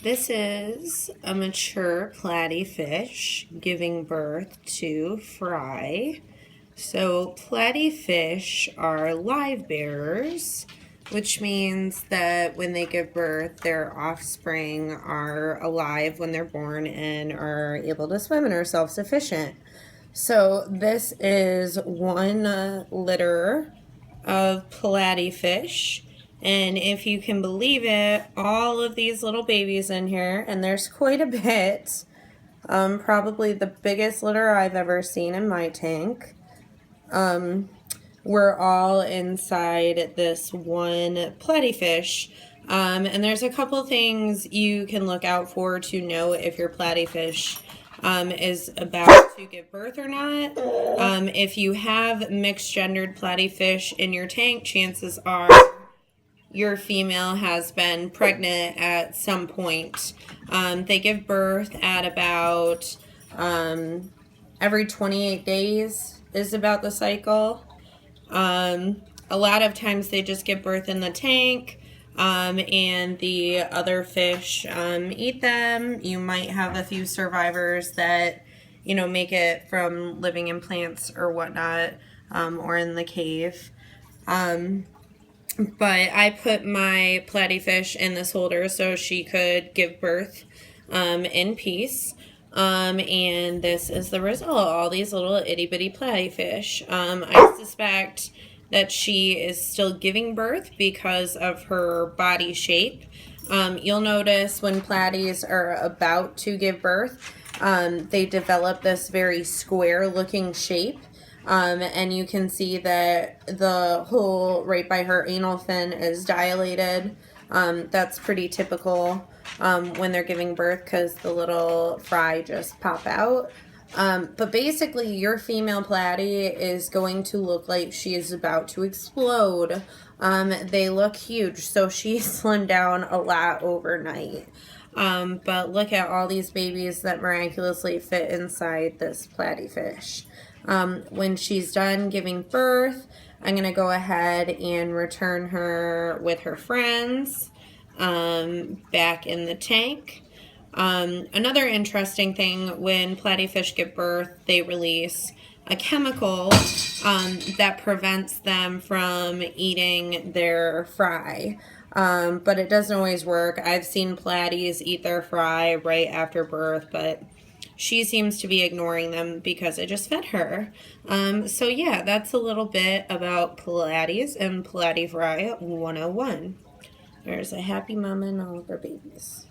This is a mature platy fish giving birth to fry. So platy fish are live bearers, which means that when they give birth, their offspring are alive when they're born and are able to swim and are self-sufficient. So this is one litter of platy fish. And if you can believe it, all of these little babies in here, and there's quite a bit, probably the biggest litter I've ever seen in my tank, we're all inside this one platy fish. And there's a couple things you can look out for to know if your platy fish is about to give birth or not. If you have mixed gendered platy fish in your tank, chances are your female has been pregnant at some point. They give birth at about every 28 days is about the cycle. A lot of times they just give birth in the tank, and the other fish eat them. You might have a few survivors that, make it from living in plants or whatnot, or in the cave. But I put my platy fish in this holder so she could give birth in peace. And this is the result. All these little itty bitty platy fish. I suspect that she is still giving birth because of her body shape. You'll notice when platies are about to give birth, they develop this very square looking shape. And you can see that the hole right by her anal fin is dilated. That's pretty typical when they're giving birth because the little fry just pop out. But basically your female platy is going to look like she is about to explode. They look huge, so she slimmed down a lot overnight. But look at all these babies that miraculously fit inside this platy fish. When she's done giving birth, I'm going to go ahead and return her with her friends back in the tank. Another interesting thing, when platy fish give birth, they release a chemical that prevents them from eating their fry. But it doesn't always work. I've seen platies eat their fry right after birth, but she seems to be ignoring them because I just fed her. So yeah, that's a little bit about platies and platy fry 101. There's a happy mama and all of her babies.